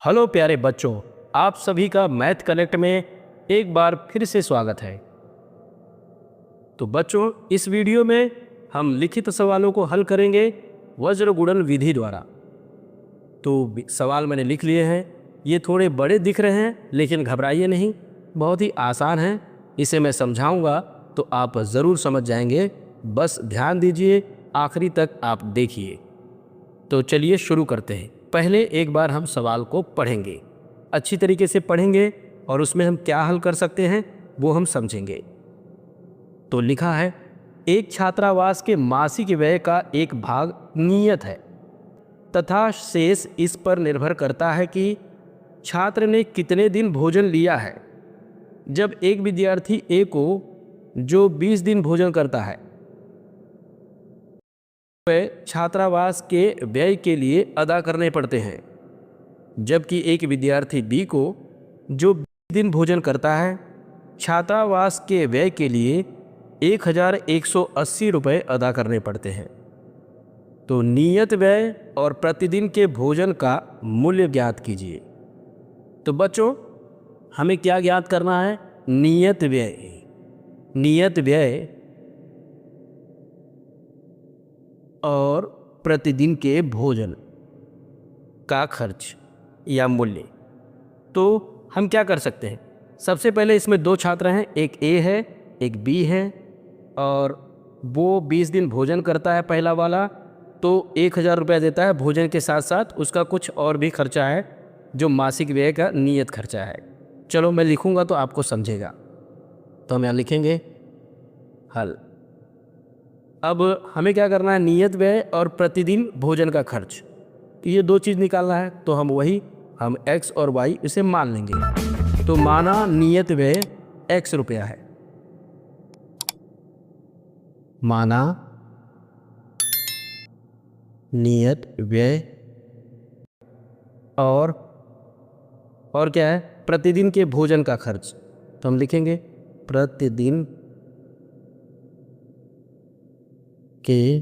Hello प्यारे बच्चों, आप सभी का मैथ कनेक्ट में एक बार फिर से स्वागत है। तो बच्चों, इस वीडियो में हम लिखित सवालों को हल करेंगे वज्र गुणन विधि द्वारा। तो सवाल मैंने लिख लिए हैं। ये थोड़े बड़े दिख रहे हैं, लेकिन घबराइए नहीं, बहुत ही आसान हैं। इसे मैं समझाऊंगा तो आप ज़रूर समझ जाएंगे। बस ध्यान दीजिए, आखिरी तक आप देखिए। तो चलिए शुरू करते हैं। पहले एक बार हम सवाल को पढ़ेंगे, अच्छी तरीके से पढ़ेंगे और उसमें हम क्या हल कर सकते हैं वो हम समझेंगे। तो लिखा है, एक छात्रावास के मासिक व्यय का एक भाग नियत है तथा शेष इस पर निर्भर करता है कि छात्र ने कितने दिन भोजन लिया है। जब एक विद्यार्थी ए को जो 20 दिन भोजन करता है, वह छात्रावास के व्यय के लिए अदा करने पड़ते हैं, जबकि एक विद्यार्थी बी को जो 20 दिन भोजन करता है, छात्रावास के व्यय के लिए 1180 रुपये अदा करने पड़ते हैं। तो नियत व्यय और प्रतिदिन के भोजन का मूल्य ज्ञात कीजिए। तो बच्चों, हमें क्या ज्ञात करना है? नियत व्यय। नियत व्यय और प्रतिदिन के भोजन का खर्च या मूल्य। तो हम क्या कर सकते हैं? सबसे पहले इसमें दो छात्र हैं, एक ए है एक बी है, और वो 20 दिन भोजन करता है पहला वाला, तो 1000 रुपया देता है। भोजन के साथ साथ उसका कुछ और भी खर्चा है जो मासिक व्यय का नियत खर्चा है। चलो मैं लिखूँगा तो आपको समझेगा। तो हम यहाँ लिखेंगे हल। अब हमें क्या करना है? नियत व्यय और प्रतिदिन भोजन का खर्च, ये दो चीज़ निकालना है। तो हम x और y इसे मान लेंगे। तो माना नियत व्यय x रुपया है, माना नियत व्यय और क्या है? प्रतिदिन के भोजन का खर्च। तो हम लिखेंगे प्रतिदिन के।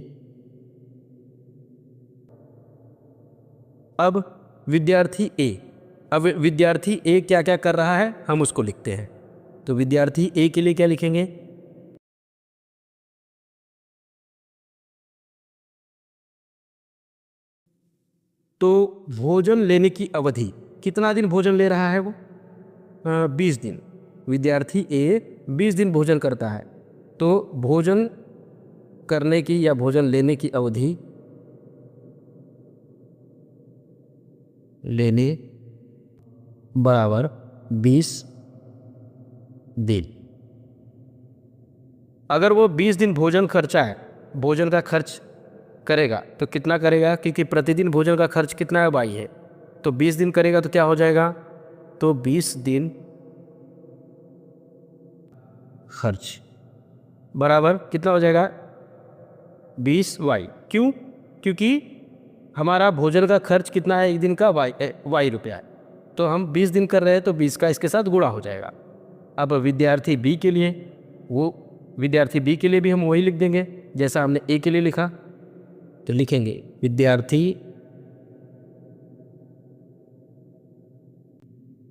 अब विद्यार्थी ए क्या क्या कर रहा है हम उसको लिखते हैं। तो विद्यार्थी ए के लिए क्या लिखेंगे? तो भोजन लेने की अवधि, कितना दिन भोजन ले रहा है वो? 20 दिन। विद्यार्थी ए 20 दिन भोजन करता है, तो भोजन करने की या भोजन लेने की अवधि लेने बराबर 20 दिन। अगर वो 20 दिन भोजन का खर्च करेगा तो कितना करेगा? क्योंकि प्रतिदिन भोजन का खर्च कितना है? वाई है। तो 20 दिन करेगा तो क्या हो जाएगा? तो 20 दिन खर्च बराबर कितना हो जाएगा? 20 वाई। क्यों? क्योंकि हमारा भोजन का खर्च कितना है एक दिन का? वाई रुपया है। तो हम 20 दिन कर रहे हैं तो 20 का इसके साथ गुणा हो जाएगा। अब विद्यार्थी बी के लिए भी हम वही लिख देंगे जैसा हमने ए के लिए लिखा। तो लिखेंगे विद्यार्थी,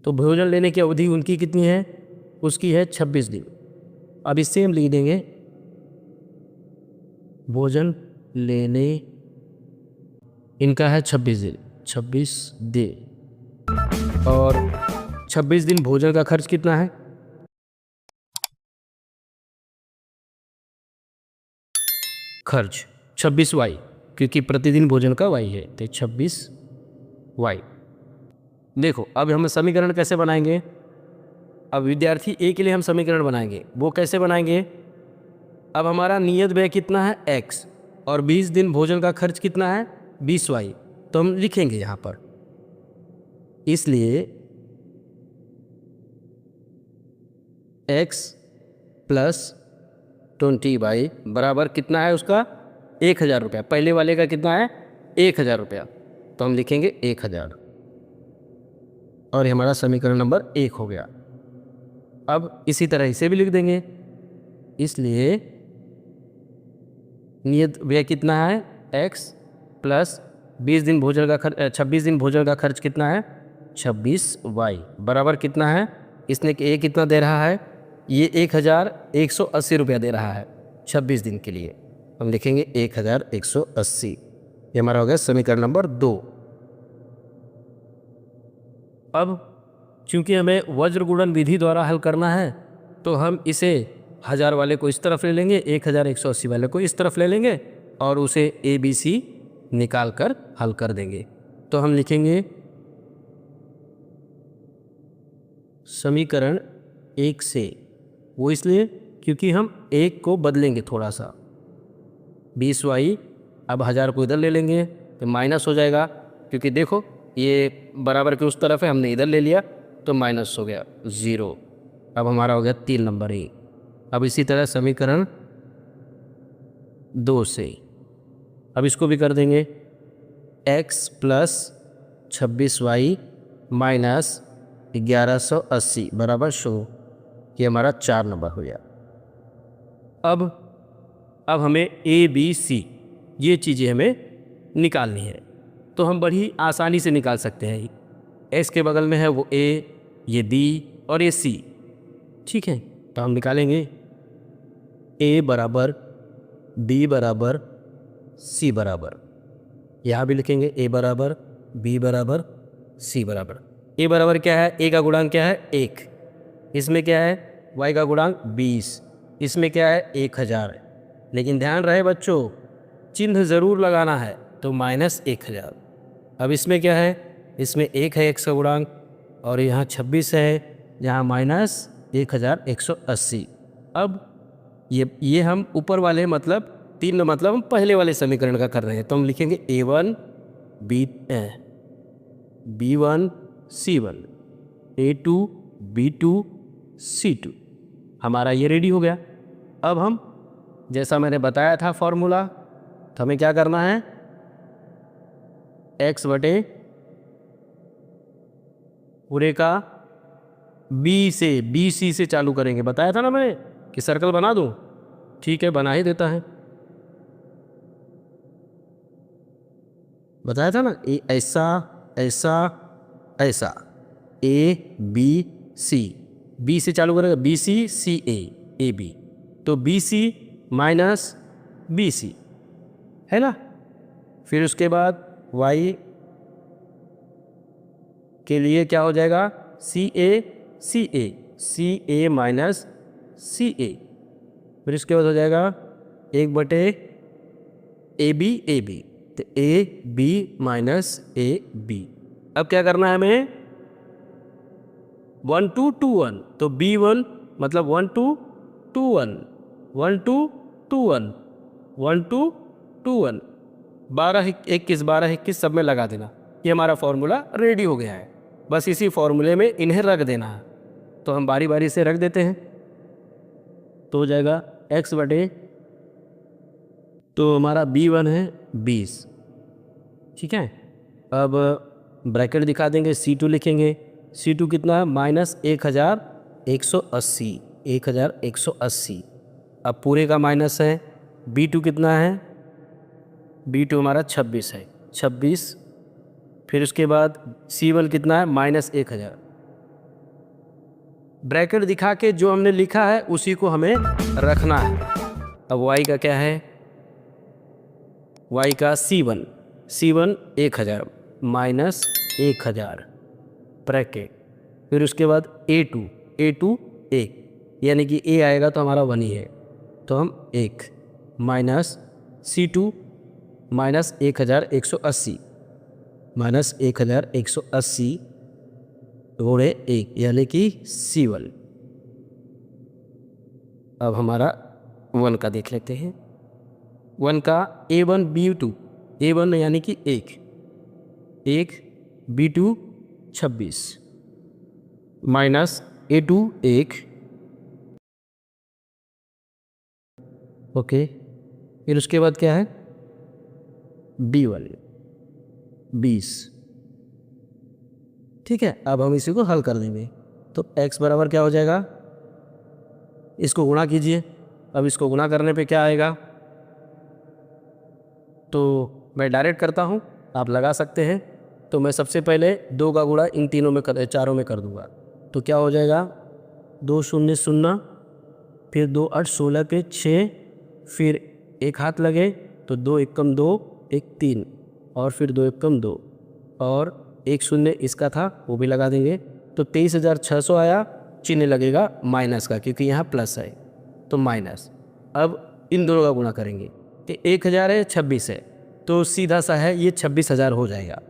तो भोजन लेने की अवधि उनकी कितनी है? उसकी है 26 दिन। अब इससे हम लिख देंगे भोजन लेने इनका है 26 दिन। 26 दिन और 26 दिन भोजन का खर्च कितना है? खर्च 26 वाई, क्योंकि प्रतिदिन भोजन का वाई है, तो 26 वाई। देखो अब हम समीकरण कैसे बनाएंगे? अब विद्यार्थी ए के लिए हम समीकरण बनाएंगे। वो कैसे बनाएंगे? अब हमारा नियत व्यय कितना है? x, और 20 दिन भोजन का खर्च कितना है? 20 वाई। तो हम लिखेंगे यहाँ पर, इसलिए x प्लस 20 वाई बराबर कितना है उसका? 1000 रुपया। पहले वाले का कितना है? 1000 रुपया। तो हम लिखेंगे 1000, और ये हमारा समीकरण नंबर 1 हो गया। अब इसी तरह इसे भी लिख देंगे, इसलिए नियत व्यय कितना है? x प्लस 20 दिन भोजन का खर्च, 26 दिन भोजन का खर्च कितना है? 26y बराबर कितना है, इसने ए कितना दे रहा है, ये 1180 रुपया दे रहा है 26 दिन के लिए। हम लिखेंगे 1180, ये हमारा हो गया समीकरण नंबर 2। अब चूंकि हमें वज्र गुणन विधि द्वारा हल करना है तो हम इसे 1000 वाले को इस तरफ ले लेंगे, 1180 वाले को इस तरफ ले लेंगे और उसे ABC निकाल कर हल कर देंगे। तो हम लिखेंगे समीकरण 1 से, वो इसलिए क्योंकि हम 1 को बदलेंगे थोड़ा सा, 20y, अब 1000 को इधर ले लेंगे तो माइनस हो जाएगा, क्योंकि देखो ये बराबर के उस तरफ है, हमने इधर ले लिया तो माइनस हो गया 0। अब हमारा हो गया 3 नंबर ही। अब इसी तरह समीकरण 2 से, अब इसको भी कर देंगे x प्लस 26y माइनस 1180 बराबर 100, ये हमारा 4 नंबर हो गया। अब हमें ABC ये चीज़ें हमें निकालनी है, तो हम बड़ी आसानी से निकाल सकते हैं। S के बगल में है वो A, ये B और ये C, ठीक है। तो हम निकालेंगे A बराबर B बराबर C बराबर, यहाँ भी लिखेंगे A बराबर B बराबर C बराबर। A बराबर क्या है, A का गुणांक क्या है 1, इसमें क्या है Y का गुणांक 20, इसमें क्या है 1000। लेकिन ध्यान रहे बच्चों, चिन्ह ज़रूर लगाना है, तो -1000। अब इसमें क्या है, इसमें 1 है x का गुणांक और यहाँ 26 है, यहाँ -1180। अब ये हम ऊपर वाले मतलब 3 मतलब हम पहले वाले समीकरण का कर रहे हैं, तो हम लिखेंगे A1 B1 C1 A2 B2 C2, हमारा ये रेडी हो गया। अब हम जैसा मैंने बताया था फॉर्मूला, तो हमें क्या करना है, x बटे पूरे का BC से चालू करेंगे। बताया था ना मैंने कि सर्कल बना दूं, ठीक है बना ही देता है, बताया था ना, ऐसा ऐसा ऐसा ABC, B से चालू करेगा BC CA AB, तो BC माइनस BC है ना। फिर उसके बाद Y के लिए क्या हो जाएगा, CA माइनस CA, फिर इसके बाद हो जाएगा 1/AB, तो AB माइनस AB। अब क्या करना है हमें, 1 2 2 1, तो B1 मतलब 1 2 2 1 1 2 2 1 1 2 2 1, 12 21 12 21 सब में लगा देना। ये हमारा फॉर्मूला रेडी हो गया है, बस इसी फॉर्मूले में इन्हें रख देना है। तो हम बारी बारी से रख देते हैं, तो हो जाएगा x बटे, तो हमारा B1 है 20, ठीक है। अब ब्रैकेट दिखा देंगे, C2 लिखेंगे, C2 कितना है -1180। अब पूरे का माइनस है, B2 कितना है, B2 हमारा 26 है 26, फिर उसके बाद C1 कितना है -1000। ब्रैकेट दिखा के जो हमने लिखा है उसी को हमें रखना है। अब Y का क्या है, Y का C1 1000 -1000 ब्रैकेट, फिर उसके बाद A2 1, यानी कि A आएगा तो हमारा 1 ही है, तो हम 1 माइनस C2 -1180 घोड़े 1 यानी कि C1। अब हमारा 1 का देख लेते हैं, 1 का A1 B2, A1 यानी कि 1 B2 26 माइनस A2 1, ओके। फिर उसके बाद क्या है B1 20, ठीक है। अब हम इसी को हल कर देंगे, तो x बराबर क्या हो जाएगा, इसको गुणा कीजिए। अब इसको गुणा करने पे क्या आएगा, तो मैं डायरेक्ट करता हूँ, आप लगा सकते हैं। तो मैं सबसे पहले 2 का गुणा इन चारों में कर दूंगा। तो क्या हो जाएगा, 2 शून्य 0, फिर 2 8 16 पे 6, फिर एक हाथ लगे तो 2 1 कम 2 1 3, और फिर 2 1 कम 2, और 1 शून्य इसका था वो भी लगा देंगे। तो 23,600 आया, चिन्ह लगेगा माइनस का क्योंकि यहाँ प्लस है तो माइनस। अब इन दोनों का गुणा करेंगे कि 1000 है 26 है, तो सीधा सा है ये 26,000 हो जाएगा।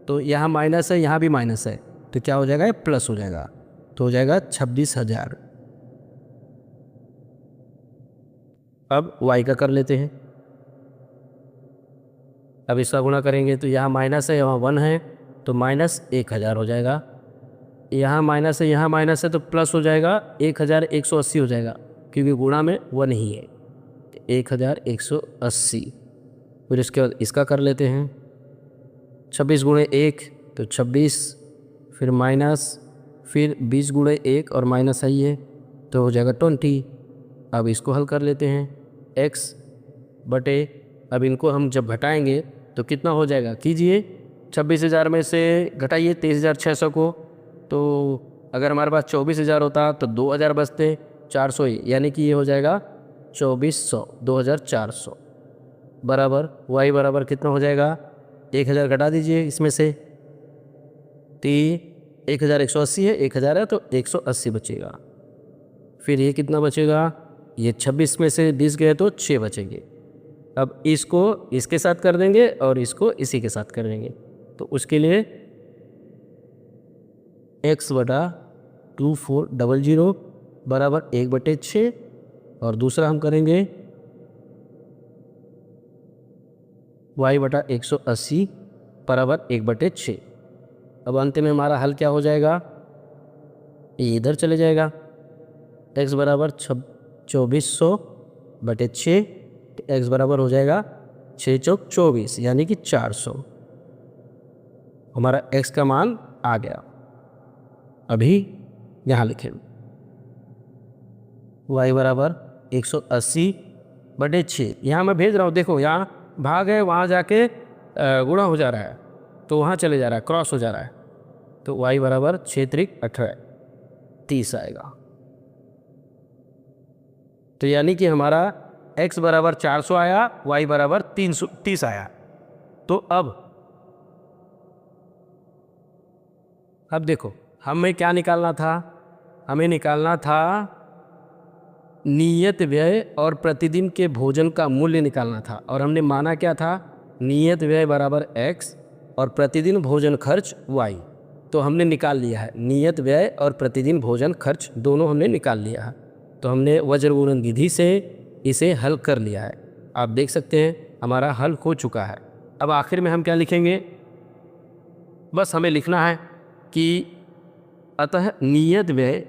तो यहाँ माइनस है, यहाँ भी माइनस है, तो क्या हो जाएगा, ये प्लस हो जाएगा, तो हो जाएगा 26,000। अब y का कर लेते हैं। अब इसका गुणा करेंगे तो यहाँ माइनस है, यहाँ 1 है, तो माइनस 1000 हो जाएगा। यहाँ माइनस है, यहाँ माइनस है, तो प्लस हो जाएगा 1180 हो जाएगा क्योंकि गुणा में 1 ही है, 1180। फिर इसके बाद इसका कर लेते हैं, 26 गुणे 1 तो 26, फिर माइनस, फिर 20 गुणे 1 और माइनस है ये, तो हो जाएगा 20। अब इसको हल कर लेते हैं, x बटे, अब इनको हम जब घटाएंगे तो कितना हो जाएगा, कीजिए 26,000 में से घटाइए 23,600 को, तो अगर हमारे पास 24,000 होता तो 2,000 बचते, 400 ही, यानी कि ये हो जाएगा 2400, 2,400 बराबर y बराबर कितना हो जाएगा, 1000 घटा दीजिए इसमें से, 1180 है, 1000 है तो 180 बचेगा। फिर ये कितना बचेगा, ये 26 में से 20 गए तो 6 बचेंगे। अब इसको इसके साथ कर देंगे और इसको इसी के साथ कर देंगे, तो उसके लिए x बटा 2400 बराबर 1/6, और दूसरा हम करेंगे y बटा 180 बराबर 1/6। अब अंत में हमारा हल क्या हो जाएगा, ये इधर चले जाएगा, x बराबर 2400/6, x बराबर हो जाएगा 6 चौक 24 यानी कि 400। हमारा x का मान आ गया। अभी यहाँ लिखें y बराबर 180/6, यहाँ मैं भेज रहा हूँ, देखो यहाँ भाग है, वहाँ जाके गुणा हो जा रहा है, तो वहाँ चले जा रहा है, क्रॉस हो जा रहा है, तो y बराबर 6 त्रिक 18 30 आएगा। तो यानी कि हमारा x बराबर 400 आया, y बराबर 330 आया। तो अब देखो हमें क्या निकालना था, हमें निकालना था नियत व्यय और प्रतिदिन के भोजन का मूल्य निकालना था, और हमने माना क्या था, नियत व्यय बराबर x और प्रतिदिन भोजन खर्च y। तो हमने निकाल लिया है, नियत व्यय और प्रतिदिन भोजन खर्च दोनों हमने निकाल लिया है। तो हमने वज्रगुणन विधि से इसे हल कर लिया है। आप देख सकते हैं हमारा हल हो चुका है। अब आखिर में हम क्या लिखेंगे, बस हमें लिखना है कि अतः नियत व्यय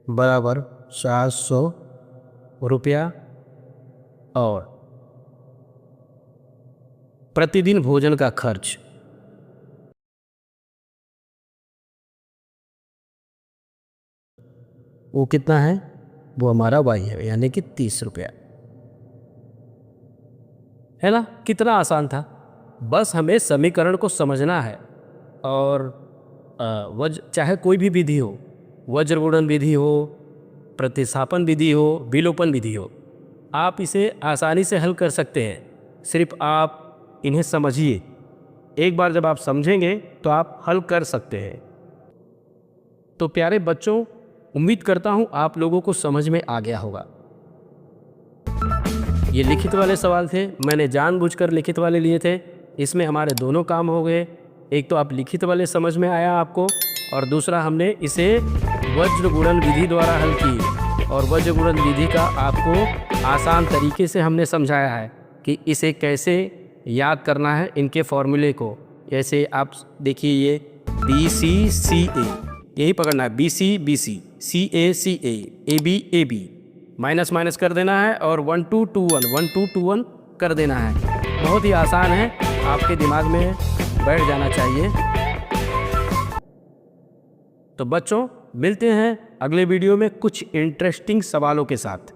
बराबर 700 रुपया और प्रतिदिन भोजन का खर्च वो कितना है, वो हमारा y है, यानी कि 30 रुपया, है ना। कितना आसान था, बस हमें समीकरण को समझना है। और चाहे कोई भी विधि हो, वज्रगुणन विधि हो, प्रतिस्थापन विधि हो, विलोपन विधि हो, आप इसे आसानी से हल कर सकते हैं। सिर्फ आप इन्हें समझिए, एक बार जब आप समझेंगे तो आप हल कर सकते हैं। तो प्यारे बच्चों, उम्मीद करता हूँ आप लोगों को समझ में आ गया होगा। ये लिखित वाले सवाल थे, मैंने जानबूझकर लिखित वाले लिए थे। इसमें हमारे दोनों काम हो गए, एक तो आप लिखित वाले समझ में आया आपको, और दूसरा हमने इसे वज्रगुणन विधि द्वारा हल की, और वज्रगुणन विधि का आपको आसान तरीके से हमने समझाया है कि इसे कैसे याद करना है, इनके फॉर्मूले को। जैसे आप देखिए, ये BCCA यही पकड़ना है, BC BC, CA CA, AB AB, minus minus कर देना है, और 1 2 2 1 1 2 2 1 कर देना है। बहुत ही आसान है, आपके दिमाग में बैठ जाना चाहिए। तो बच्चों, मिलते हैं अगले वीडियो में कुछ इंटरेस्टिंग सवालों के साथ।